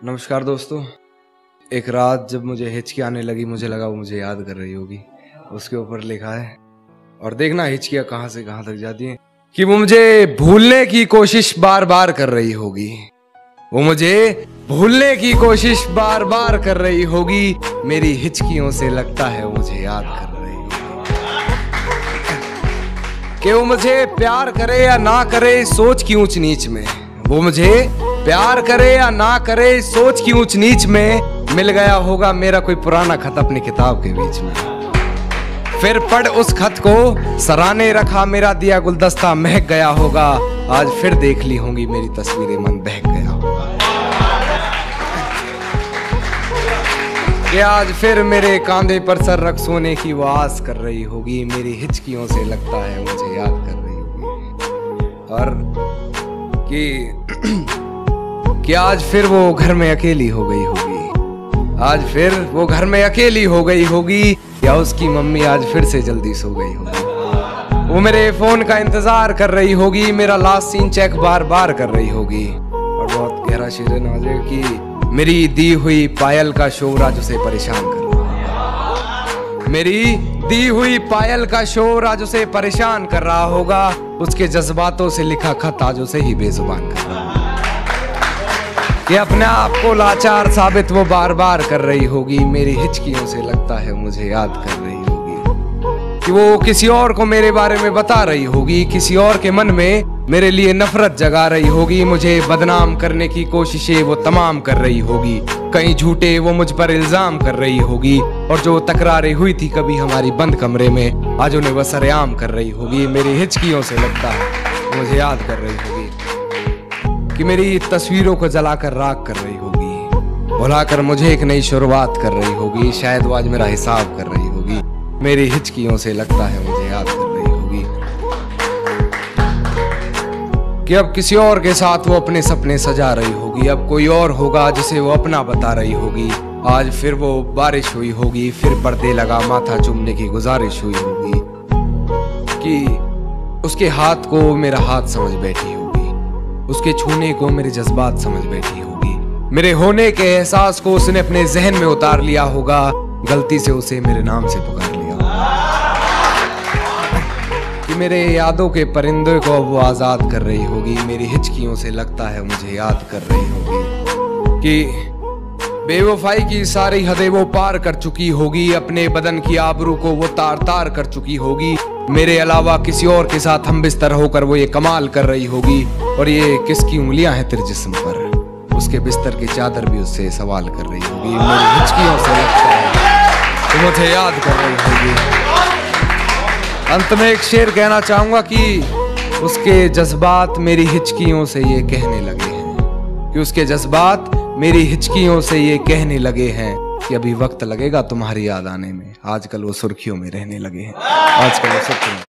नमस्कार दोस्तों। एक रात जब मुझे हिचकी आने लगी, मुझे लगा वो मुझे याद कर रही होगी। उसके ऊपर लिखा है, और देखना हिचकियां कहां से कहां तक जाती हैं, कि वो मुझे भूलने की कोशिश बार बार कर रही होगी। वो मुझे भूलने की कोशिश बार बार कर रही होगी। मेरी हिचकियों से लगता है वो मुझे याद कर रही होगी। कि वो मुझे प्यार करे या ना करे, सोच की ऊंच नीच में। वो मुझे प्यार करे या ना करे, सोच की ऊंच नीच में मिल गया होगा मेरा कोई पुराना खत अपनी किताब के बीच में। फिर पढ़ उस खत को सराहने रखा मेरा दिया गुलदस्ता महक गया होगा। आज फिर देख ली होंगी मेरी तस्वीरें, मन बहक गया होगा। कि आज फिर मेरे कांधे पर सर रख सोने की वो आस कर रही होगी। मेरी हिचकियों से लगता है मुझे याद कर रही होगी। और कि आज फिर वो घर में अकेली हो गई होगी। आज फिर वो घर में अकेली हो गई होगी, या उसकी मम्मी आज फिर से जल्दी सो गई होगी। वो मेरे फोन का इंतजार कर रही होगी, मेरा लास्ट सीन चेक बार बार कर रही होगी। और बहुत गहरा शेर है नवाज़े कि मेरी दी हुई पायल का शोर आज उसे परेशान कर रहा होगा। मेरी दी हुई पायल का शोर आज उसे परेशान कर रहा होगा। उसके जज्बातों से लिखा खत आज उसे ही बेजुबान कर रहा होगा। कि अपने आप को लाचार साबित वो बार बार कर रही होगी। मेरी हिचकियों से लगता है मुझे याद कर रही होगी। कि वो किसी और को मेरे बारे में बता रही होगी, किसी और के मन में मेरे लिए नफरत जगा रही होगी। मुझे बदनाम करने की कोशिशें वो तमाम कर रही होगी। कहीं झूठे वो मुझ पर इल्जाम कर रही होगी, और जो तकरारें हुई थी कभी हमारी बंद कमरे में, आज उन्हें वो सरेआम कर रही होगी। मेरी हिचकियों से लगता है मुझे याद कर रही होगी। कि मेरी तस्वीरों को जलाकर राख कर रही होगी, भुलाकर मुझे एक नई शुरुआत कर रही होगी। शायद वो आज मेरा हिसाब कर रही होगी। मेरी हिचकियों से लगता है मुझे याद कर रही होगी। कि अब किसी और के साथ वो अपने सपने सजा रही होगी। अब कोई और होगा जिसे वो अपना बता रही होगी। आज फिर वो बारिश हुई होगी, फिर पर्दे लगा माथा चूमने की गुजारिश हुई होगी। कि उसके हाथ को मेरा हाथ समझ बैठी होगी, उसके छूने को मेरे जज्बात समझ बैठी होगी। मेरे होने के एहसास को उसने अपने जहन में उतार लिया होगा। गलती से उसे मेरे नाम से पुकार लिया होगा। कि मेरे यादों के परिंदे को वो आजाद कर रही होगी। मेरी हिचकियों से लगता है मुझे याद कर रही होगी। कि बेवफाई की सारी हदें वो पार कर चुकी होगी। अपने बदन की आबरू को वो तार तार कर चुकी होगी। मेरे अलावा किसी और के साथ हम बिस्तर होकर वो ये कमाल कर रही होगी। और ये किसकी उंगलियां हैं तेरे जिस्म पर, उसके बिस्तर की चादर भी उससे सवाल कर रही होगी। मेरी हिचकियों से लगता है तो मुझे याद कर रही होगी। अंत में एक शेर कहना चाहूंगा कि उसके जज्बात मेरी हिचकियों से ये कहने लगे हैं। कि उसके जज्बात मेरी हिचकियों से ये कहने लगे हैं कि अभी वक्त लगेगा तुम्हारी याद आने में। आजकल वो सुर्खियों में रहने लगे हैं। आजकल वो सुर्खियों में